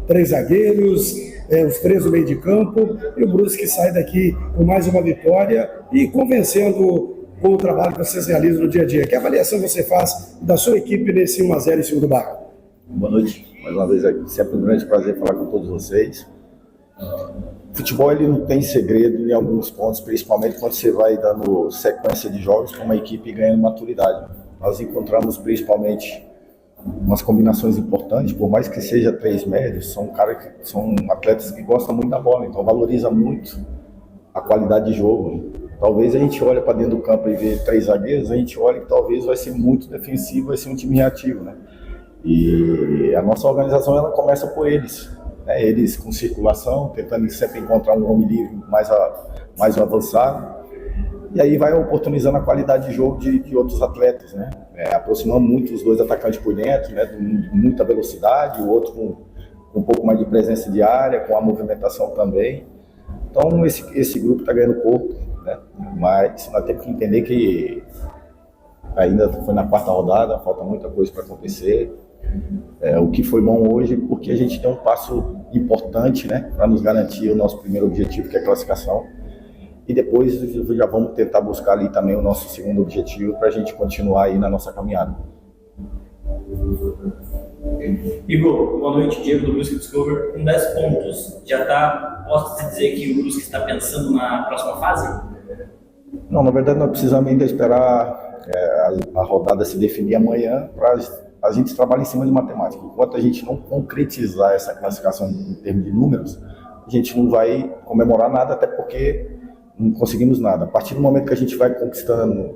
três zagueiros, os três no meio de campo, e o Brusque sai daqui com mais uma vitória e convencendo com o trabalho que vocês realizam no dia a dia. Que avaliação você faz da sua equipe nesse 1-0 em cima do Barra? Boa noite, mais uma vez aqui. Sempre um grande prazer falar com todos vocês. Futebol ele não tem segredo em alguns pontos, principalmente quando você vai dando sequência de jogos com uma equipe ganhando maturidade. Nós encontramos principalmente umas combinações importantes, por mais que seja três médios, são atletas que gostam muito da bola, então valoriza muito a qualidade de jogo. Talvez a gente olhe para dentro do campo e vê três zagueiros, a gente olha que talvez vai ser muito defensivo, vai ser um time reativo, né? E a nossa organização ela começa por eles, né? Eles com circulação, tentando sempre encontrar um homem livre mais avançado, e aí vai oportunizando a qualidade de jogo de outros atletas, né? Aproximando muito os dois atacantes por dentro, né? Com muita velocidade, o outro com um pouco mais de presença de área, com a movimentação também. Então esse grupo está ganhando corpo, né? Mas nós temos que entender que ainda foi na quarta rodada, falta muita coisa para acontecer. O que foi bom hoje, porque a gente tem um passo importante, né, para nos garantir o nosso primeiro objetivo, que é a classificação. E depois já vamos tentar buscar ali também o nosso segundo objetivo para a gente continuar aí na nossa caminhada. Igor, boa noite, Diego do Brusque Discover. Com 10 pontos, posso dizer que o Brusque está pensando na próxima fase? Não, na verdade nós precisamos ainda esperar a rodada se definir amanhã para a gente trabalhar em cima de matemática. Enquanto a gente não concretizar essa classificação em termos de números, a gente não vai comemorar nada, até porque não conseguimos nada. A partir do momento que a gente vai conquistando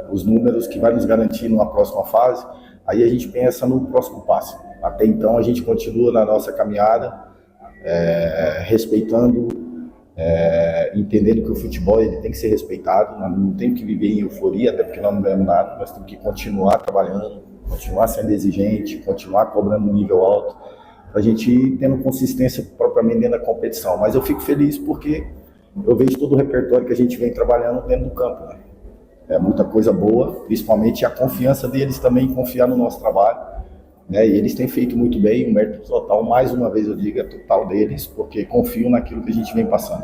os números que vai nos garantir numa próxima fase, aí a gente pensa no próximo passo. Até então a gente continua na nossa caminhada, respeitando, entendendo que o futebol ele tem que ser respeitado, nós não temos que viver em euforia, até porque nós não ganhamos nada, nós temos que continuar trabalhando, continuar sendo exigente, continuar cobrando um nível alto, para a gente ir tendo consistência propriamente dentro da competição. Mas eu fico feliz porque eu vejo todo o repertório que a gente vem trabalhando dentro do campo, né? É muita coisa boa, principalmente a confiança deles também em confiar no nosso trabalho, né? E eles têm feito muito bem, o mérito total, mais uma vez eu digo, é total deles, porque confiam naquilo que a gente vem passando.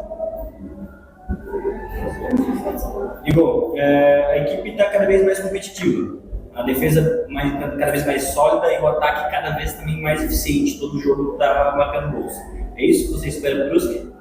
Igor, a equipe está cada vez mais competitiva, a defesa cada vez mais sólida e o ataque cada vez também mais eficiente, todo jogo está marcando gols. É isso que você espera do Brusque?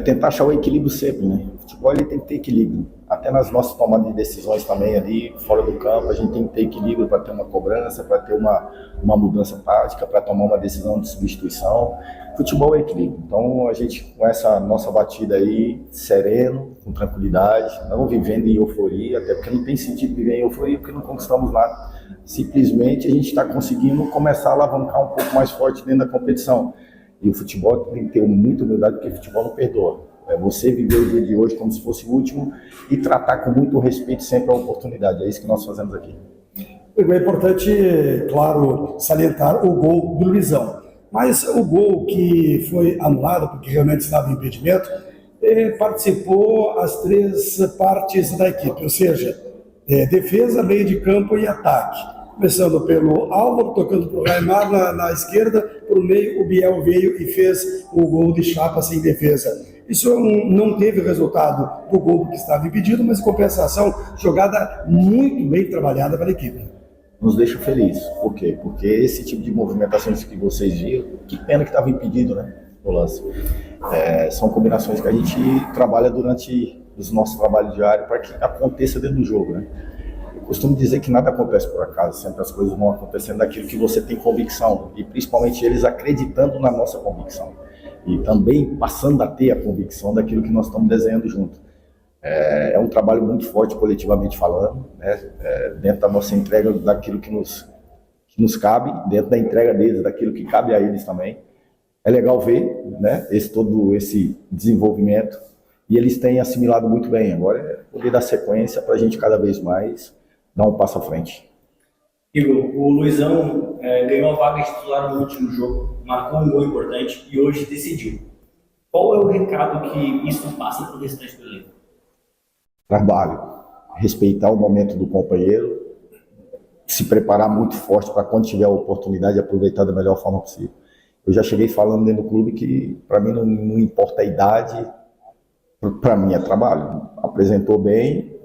Tentar achar o equilíbrio sempre, né? O futebol ele tem que ter equilíbrio. Até nas nossas tomadas de decisões também ali, fora do campo, a gente tem que ter equilíbrio para ter uma cobrança, para ter uma mudança tática, para tomar uma decisão de substituição. Futebol é equilíbrio. Então a gente, com essa nossa batida aí, sereno, com tranquilidade, não vivendo em euforia, até porque não tem sentido viver em euforia porque não conquistamos nada. Simplesmente a gente está conseguindo começar a alavancar um pouco mais forte dentro da competição. E o futebol tem que ter muita humildade, porque o futebol não perdoa. É você viver o dia de hoje como se fosse o último e tratar com muito respeito sempre a oportunidade. É isso que nós fazemos aqui. É importante, claro, salientar o gol do Luizão. Mas o gol que foi anulado, porque realmente estava em impedimento, participou as três partes da equipe, ou seja, defesa, meio de campo e ataque. Começando pelo Álvaro, tocando para o Raimar na esquerda, por meio o Biel veio e fez o gol de chapa sem defesa. Isso não teve o resultado do gol que estava impedido, mas em compensação, jogada muito bem trabalhada pela equipe. Nos deixa feliz. Por quê? Porque esse tipo de movimentações que vocês viram, que pena que estava impedido, né, o lance. São combinações que a gente trabalha durante os nossos trabalhos diários para que aconteça dentro do jogo, né? Eu costumo dizer que nada acontece por acaso, sempre as coisas vão acontecendo daquilo que você tem convicção, e principalmente eles acreditando na nossa convicção. E também passando a ter a convicção daquilo que nós estamos desenhando junto. É um trabalho muito forte, coletivamente falando, né? Dentro da nossa entrega, daquilo que nos cabe, dentro da entrega deles, daquilo que cabe a eles também. É legal ver, né, todo esse desenvolvimento, e eles têm assimilado muito bem. Agora é poder dar sequência para a gente cada vez mais dar um passo à frente. Igor, o Luizão ganhou a vaga de titular no último jogo, marcou um gol importante e hoje decidiu. Qual é o recado que isso passa para o restante do elenco? Trabalho, respeitar o momento do companheiro, se preparar muito forte para quando tiver a oportunidade aproveitar da melhor forma possível. Eu já cheguei falando dentro do clube que para mim não importa a idade, para mim é trabalho. Apresentou bem,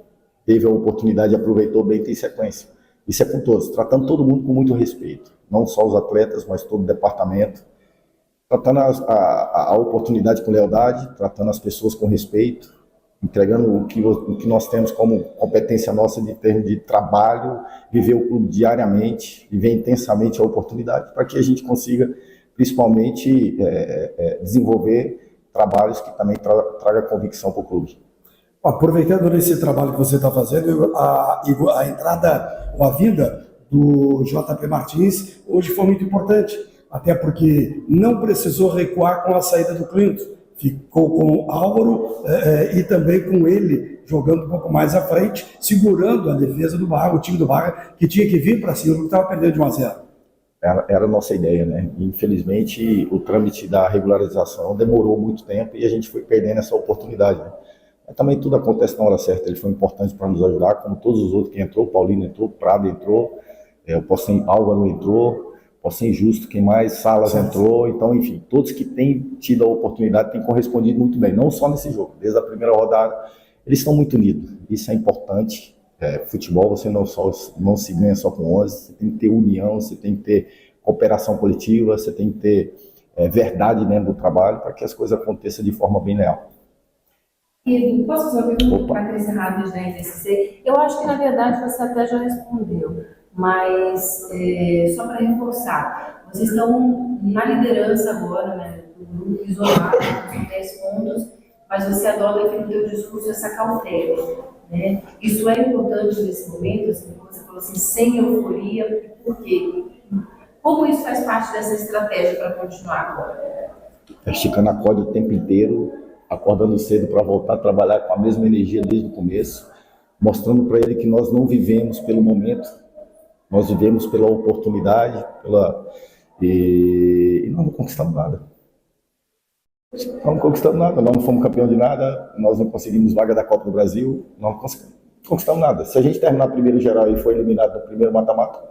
teve a oportunidade, aproveitou bem, tem sequência. Isso é com todos, tratando todo mundo com muito respeito, não só os atletas, mas todo o departamento, tratando a oportunidade com lealdade, tratando as pessoas com respeito, entregando o que nós temos como competência nossa de termos de trabalho, viver o clube diariamente, viver intensamente a oportunidade, para que a gente consiga, principalmente, desenvolver trabalhos que também tragam convicção para o clube. Aproveitando esse trabalho que você está fazendo, a entrada ou a vinda do JP Martins hoje foi muito importante, até porque não precisou recuar com a saída do Clinton, ficou com o Álvaro e também com ele jogando um pouco mais à frente, segurando a defesa do Barra, o time do Barra, que tinha que vir para cima, porque estava perdendo de 1-0. Era a nossa ideia, né? Infelizmente, o trâmite da regularização demorou muito tempo e a gente foi perdendo essa oportunidade, né? Mas também tudo acontece na hora certa. Ele foi importante para nos ajudar, como todos os outros que entrou. Paulino entrou, Prado entrou, o Álvaro entrou, Posse Justo, quem mais? Salas entrou. Então, enfim, todos que têm tido a oportunidade têm correspondido muito bem, não só nesse jogo, desde a primeira rodada. Eles estão muito unidos, isso é importante. Futebol você não se ganha só com 11, você tem que ter união, você tem que ter cooperação coletiva, você tem que ter verdade dentro do trabalho para que as coisas aconteçam de forma bem leal. E posso fazer uma pergunta para Cris Rápidos da NSC? Eu acho que, na verdade, você até já respondeu, mas só para reforçar, vocês estão na liderança agora, né, do grupo isolado, com 10 pontos, mas você adota aqui no teu discurso essa cautela, né? Isso é importante nesse momento, assim, como você falou assim, sem euforia, por quê? Como isso faz parte dessa estratégia para continuar agora? Esticando a corda o tempo inteiro, acordando cedo para voltar a trabalhar com a mesma energia desde o começo, mostrando para ele que nós não vivemos pelo momento, nós vivemos pela oportunidade, e nós não conquistamos nada. Nós não conquistamos nada, nós não fomos campeão de nada, nós não conseguimos vaga da Copa do Brasil, nós não conquistamos nada. Se a gente terminar primeiro geral e for eliminado no primeiro mata-mata.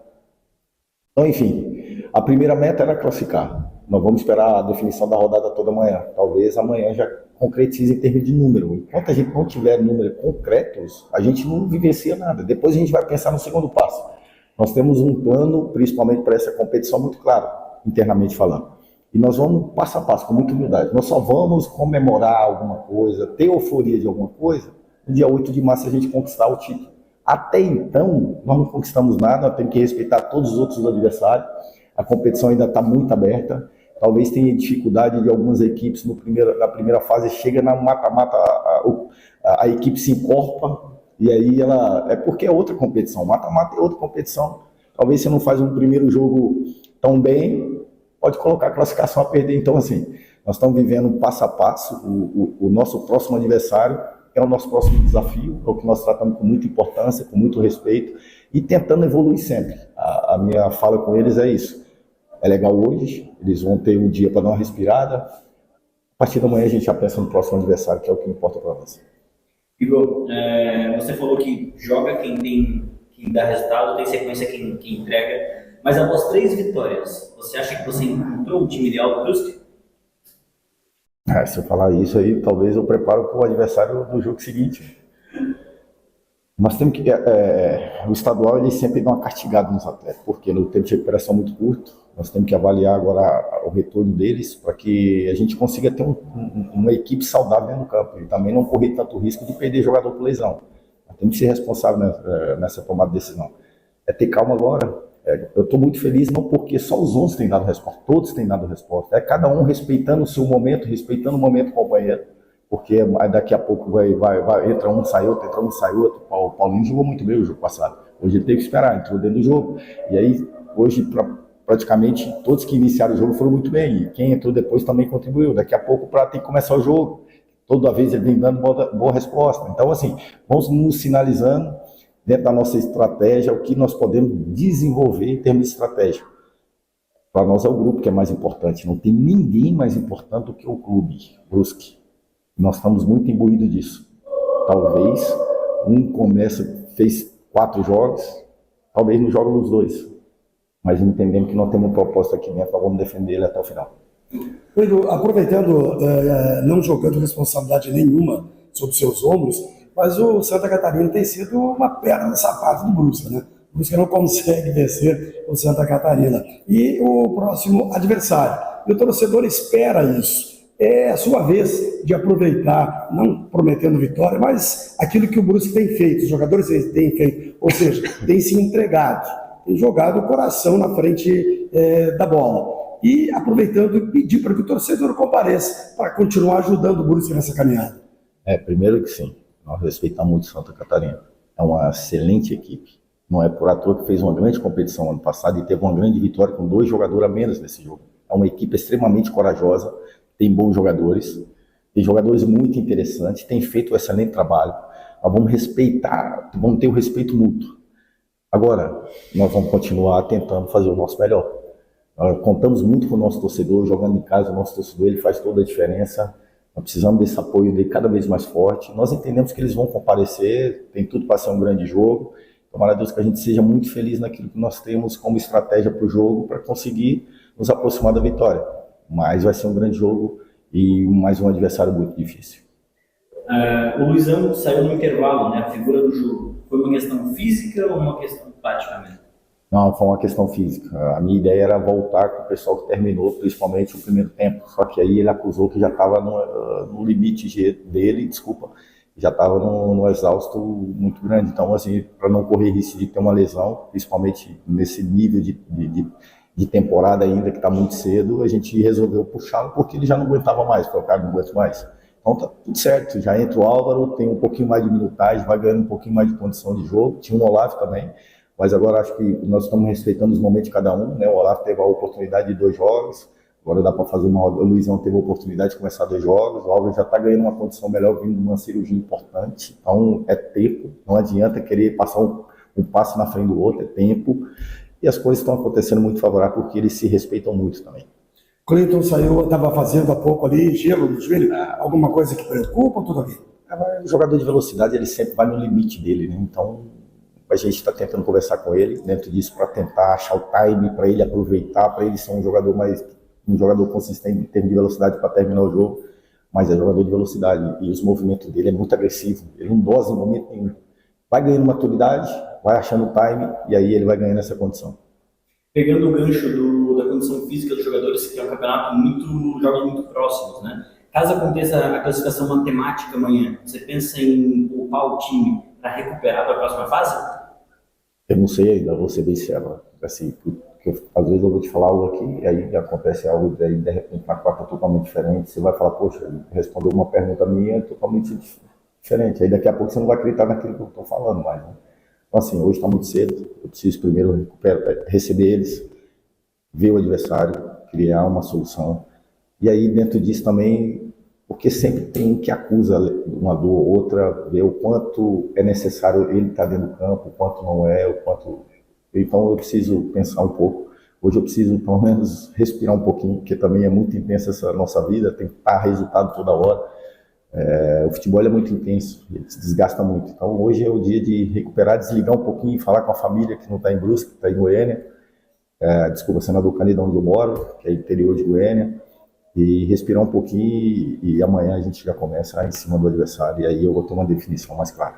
Então, enfim, a primeira meta era classificar. Nós vamos esperar a definição da rodada toda amanhã. Talvez amanhã já concretize em termos de número. Enquanto a gente não tiver números concretos, a gente não vivencia nada. Depois a gente vai pensar no segundo passo. Nós temos um plano, principalmente para essa competição, muito claro, internamente falando. E nós vamos passo a passo, com muita humildade. Nós só vamos comemorar alguma coisa, ter euforia de alguma coisa, no dia 8 de março a gente conquistar o título. Até então, nós não conquistamos nada, nós temos que respeitar todos os outros adversários. A competição ainda está muito aberta. Talvez tenha dificuldade de algumas equipes na primeira fase, chega na mata-mata, a equipe se encorpa, e aí é porque é outra competição. Mata-mata é outra competição. Talvez você não faz um primeiro jogo tão bem, pode colocar a classificação a perder. Então, assim, nós estamos vivendo passo a passo. O nosso próximo adversário é o nosso próximo desafio, é o que nós tratamos com muita importância, com muito respeito, e tentando evoluir sempre. A minha fala com eles é isso. É legal hoje, eles vão ter um dia para dar uma respirada. A partir da manhã a gente já pensa no próximo adversário, que é o que importa para nós. Igor, você falou que joga quem dá resultado, tem sequência quem entrega, mas após 3 vitórias, você acha que você encontrou o time ideal do Brusque? Se eu falar isso aí, talvez eu preparo para o adversário do jogo seguinte. Nós temos que... o estadual ele sempre dá uma castigada nos atletas, porque no tempo de recuperação muito curto, nós temos que avaliar agora o retorno deles para que a gente consiga ter uma equipe saudável dentro do campo e também não correr tanto risco de perder jogador por lesão. Nós temos que ser responsável nessa tomada de decisão. É ter calma agora. Eu estou muito feliz, não porque só os 11 têm dado resposta, todos têm dado resposta. É cada um respeitando o seu momento, respeitando o momento do companheiro. Porque daqui a pouco entra um, sai outro, entra um, sai outro. O Paulinho jogou muito bem o jogo passado. Hoje ele teve que esperar, entrou dentro do jogo. E aí, hoje, praticamente, todos que iniciaram o jogo foram muito bem. E quem entrou depois também contribuiu. Daqui a pouco, para ter que começar o jogo, toda vez ele vem dando boa resposta. Então, assim, vamos nos sinalizando dentro da nossa estratégia o que nós podemos desenvolver em termos de estratégia. Para nós é o grupo que é mais importante. Não tem ninguém mais importante do que o clube, Brusque. Nós estamos muito imbuídos disso. Talvez fez 4 jogos, talvez não jogue nos dois, mas entendemos que nós temos um propósito aqui dentro, nós vamos defender ele até o final. Igor, aproveitando, não jogando responsabilidade nenhuma sobre seus ombros, mas o Santa Catarina tem sido uma pedra no sapato do Brusque, né? O Brusque não consegue vencer o Santa Catarina. E o próximo adversário. E o torcedor espera isso. É a sua vez de aproveitar, não prometendo vitória, mas aquilo que o Brusque tem feito, os jogadores têm feito, ou seja, tem se entregado, tem jogado o coração na frente da bola. E aproveitando, pedir para que o torcedor compareça para continuar ajudando o Brusque nessa caminhada. Primeiro que sim, nós respeitamos muito Santa Catarina. É uma excelente equipe. Não é por à toa que fez uma grande competição ano passado e teve uma grande vitória com 2 jogadores a menos nesse jogo. É uma equipe extremamente corajosa, tem bons jogadores, tem jogadores muito interessantes, tem feito um excelente trabalho. Nós vamos respeitar, vamos ter o respeito mútuo. Agora, nós vamos continuar tentando fazer o nosso melhor. Nós contamos muito com o nosso torcedor, jogando em casa, o nosso torcedor ele faz toda a diferença. Nós precisamos desse apoio dele cada vez mais forte. Nós entendemos que eles vão comparecer, tem tudo para ser um grande jogo. Tomara a Deus que a gente seja muito feliz naquilo que nós temos como estratégia para o jogo, para conseguir nos aproximar da vitória. Mas vai ser um grande jogo e mais um adversário muito difícil. O Luizão saiu no intervalo, né? A figura do jogo. Foi uma questão física ou uma questão tática mesmo? Não, foi uma questão física. A minha ideia era voltar com o pessoal que terminou, principalmente o primeiro tempo. Só que aí ele acusou que já estava no limite dele, desculpa, já estava no exausto muito grande. Então, assim, para não correr risco de ter uma lesão, principalmente nesse nível de temporada ainda, que está muito cedo, a gente resolveu puxá-lo porque ele já não aguentava mais, porque o cara não aguenta mais. Então tá tudo certo, já entra o Álvaro, tem um pouquinho mais de minutagem, vai ganhando um pouquinho mais de condição de jogo, tinha um Olavo também, mas agora acho que nós estamos respeitando os momentos de cada um, né? O Olavo teve a oportunidade de 2 jogos, agora dá para fazer uma... O Luizão teve a oportunidade de começar 2 jogos, o Álvaro já está ganhando uma condição melhor vindo de uma cirurgia importante, então é tempo, não adianta querer passar um passo na frente do outro, é tempo, e as coisas estão acontecendo muito favorável porque eles se respeitam muito também. Cleiton saiu, estava fazendo há pouco ali, gelo no joelho, alguma coisa que preocupa ou tudo bem? O jogador de velocidade, ele sempre vai no limite dele, né? Então, a gente está tentando conversar com ele dentro disso para tentar achar o time, para ele aproveitar, para ele ser um jogador consistente em termos de velocidade para terminar o jogo, mas é jogador de velocidade e os movimentos dele é muito agressivo, ele não dosa em momento nenhum. Vai ganhando maturidade, vai achando o time e aí ele vai ganhando essa condição. Pegando o gancho da condição física dos jogadores, que é um campeonato jogos muito próximos, né? Caso aconteça a classificação matemática amanhã, você pensa em poupar o time para recuperar para a próxima fase? Eu não sei ainda, vou ser bem sério. Assim, porque às vezes eu vou te falar algo aqui, e aí acontece algo, e aí de repente na quarta é totalmente diferente. Você vai falar, poxa, ele respondeu uma pergunta minha totalmente diferente. Aí daqui a pouco você não vai acreditar naquilo que eu estou falando mais, né? Então, assim, hoje está muito cedo, eu preciso primeiro receber eles, ver o adversário, criar uma solução. E aí, dentro disso também, porque sempre tem um que acusa uma do outra, ver o quanto é necessário ele estar dentro do campo, o quanto não é, o quanto... Então, eu preciso pensar um pouco. Hoje eu preciso, pelo menos, respirar um pouquinho, porque também é muito intensa essa nossa vida, tem que estar resultado toda hora. O futebol é muito intenso, ele se desgasta muito. Então hoje é o dia de recuperar, desligar um pouquinho, falar com a família que não está em Brusque, que está em Goiânia, desculpa, Senador Canidão, onde eu moro, que é interior de Goiânia, e respirar um pouquinho e amanhã a gente já começa em cima do adversário e aí eu vou ter uma definição mais clara.